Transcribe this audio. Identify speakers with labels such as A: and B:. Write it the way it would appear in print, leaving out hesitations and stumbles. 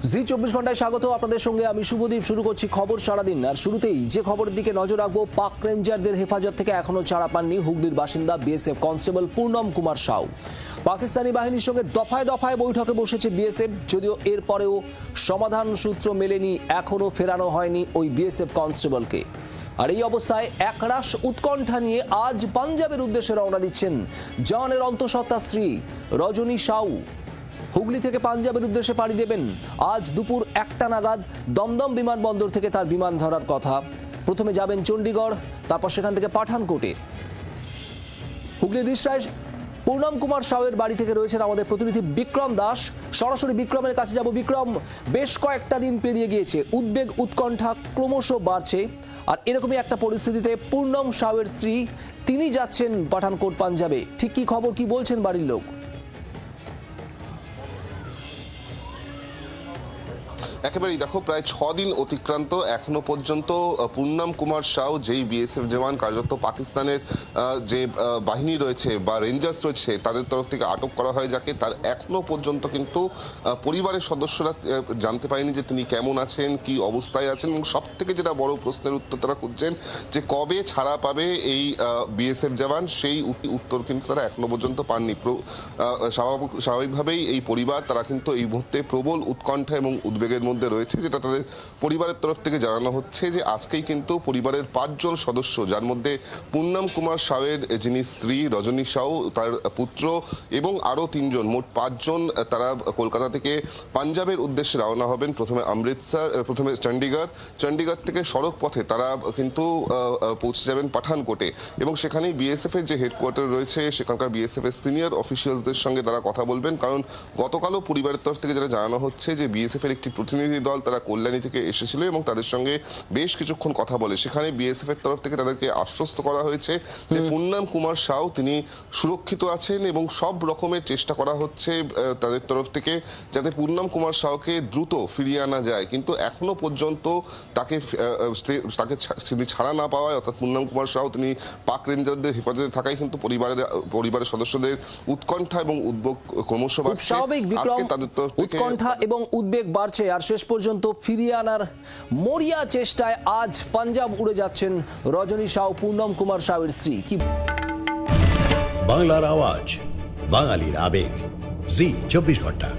A: জি 24 ঘন্টায় স্বাগত আপনাদের সঙ্গে আমি শুভদীপ। শুরু করছি খবর সারাদিন। আর শুরুতেই যে খবরের দিকে নজর রাখবো, পাক রেঞ্জারদের হেফাজত থেকে এখনো ছাড়া পাননি হুগলির বাসিন্দা বিএসএফ কনস্টেবল পূর্ণম কুমার সাউ। পাকিস্তানি বাহিনীর সঙ্গে দফায় দফায় বৈঠকে বসেছে বিএসএফ, যদিও এরপরেও সমাধান সূত্র মেলেনি, এখনো ফেরানো হয়নি ওই বিএসএফ কনস্টেবলকে। আর এই অবস্থায় একরাশ উৎকণ্ঠা নিয়ে আজ পাঞ্জাবের উদ্দেশ্যে রওনা দিচ্ছেন জওয়ানের অন্তঃসত্ত্বা স্ত্রী রজনী সাউ। হুগলি থেকে পাঞ্জাবের উদ্দেশ্যে পাড়ি দেবেন আজ দুপুর 1টা নাগাদ। দমদম বিমানবন্দর থেকে তার বিমান ধরার কথা। প্রথমে যাবেন চণ্ডীগড়, তারপর সেখান থেকে পাঠানকোটে। হুগলির রিষড়ায় পূর্ণম কুমার সাউয়ের বাড়ি থেকে রয়েছেন আমাদের প্রতিনিধি বিক্রম দাস। সরাসরি বিক্রমের কাছে যাব। বিক্রম, বেশ কয়েকটা দিন পেরিয়ে গিয়েছে, উদ্বেগ উৎকণ্ঠা ক্রমশ বাড়ছে, আর এরকমই একটা পরিস্থিতিতে পূর্ণম সাউয়ের স্ত্রী তিনি যাচ্ছেন পাঠানকোট পাঞ্জাবে। ঠিক কি খবর, কি বলছেন বাড়ির লোক?
B: একেবারেই দেখো, প্রায় 6 দিন অতিক্রান্ত, এখনো পর্যন্ত পূর্ণম কুমার সাউ, যেই বিএসএফ জওয়ান কার্যত পাকিস্তানের যে বাহিনী রয়েছে বা রেঞ্জার্স রয়েছে তাদের তরফ থেকে আটক করা হয় যাকে, তার এখনো পর্যন্ত কিন্তু পরিবারের সদস্যরা জানতে পারেনি যে তিনি কেমন আছেন, কি অবস্থায় আছেন। এবং সব থেকে যেটা বড় প্রশ্নের উত্তর তারা খুঁজছেন যে কবে ছাড়া পাবে এই বিএসএফ জওয়ান, সেই উত্তর কিন্তু তারা এখনো পর্যন্ত পাননি। স্বাভাবিকভাবেই এই পরিবার তারা কিন্তু এই মুহূর্তে প্রবল উৎকণ্ঠা এবং উদ্বেগের মধ্যে রয়েছে, যেটা তাদের পরিবারের তরফ থেকে জানানো হচ্ছে যে আজকেই কিন্তু পরিবারের 5 জন সদস্য, যার মধ্যে পূর্ণম কুমার সাউয়ের যিনি স্ত্রী রজনী সাউ, তার পুত্র এবং আরো 3 জন, মোট 5 জন তারা কলকাতা থেকে পাঞ্জাবের উদ্দেশ্যে রওনা হবেন। প্রথমে চণ্ডীগড় থেকে সড়ক পথে তারা কিন্তু পৌঁছে যাবেন পাঠানকোটে, এবং সেখানেই বিএসএফ এর যে হেডকোয়ার্টার রয়েছে সেখানকার বিএসএফ এর সিনিয়র অফিসিয়ালসদের সঙ্গে তারা কথা বলবেন। কারণ গতকালও পরিবারের তরফ থেকে যেটা জানানো হচ্ছে যে বিএসএফ এর একটি প্রতিনিধি দল তারা কল্যাণী থেকে এসেছিল এবং তাদের সঙ্গে বেশ কিছুক্ষণ কথা বলে সেখানে বিএসএফ এর তরফ থেকে তাদেরকে আশ্বস্ত করা হয়েছে যে পূর্ণম কুমার সাউ তিনি সুরক্ষিত আছেন এবং সব রকমের চেষ্টা করা হচ্ছে তাদের তরফ থেকে যাতে পূর্ণম কুমার সাউকে দ্রুত ফিরিয়ে আনা যায়। কিন্তু এখনো পর্যন্ত তাকে তিনি ছাড়া না পাওয়ায়, অর্থাৎ পূর্ণম কুমার সাউ তিনি পাক রেঞ্জারদের হেফাজতে থাকায় কিন্তু পরিবারের সদস্যদের উৎকণ্ঠা এবং উদ্বেগ ক্রমশ বাড়ছে।
A: স্বাভাবিক বিক্রম, উৎকণ্ঠা এবং উদ্বেগ বাড়ছে, আর শেষ পর্যন্ত ফিরিয়ে আনার মরিয়া চেষ্টায় আজ পাঞ্জাব উড়ে যাচ্ছেন রজনী সাউ, পূর্ণম কুমার সাউয়ের স্ত্রী। কি
C: বাংলার আওয়াজ, বাঙালির আবেগ, জি 24 ঘন্টা।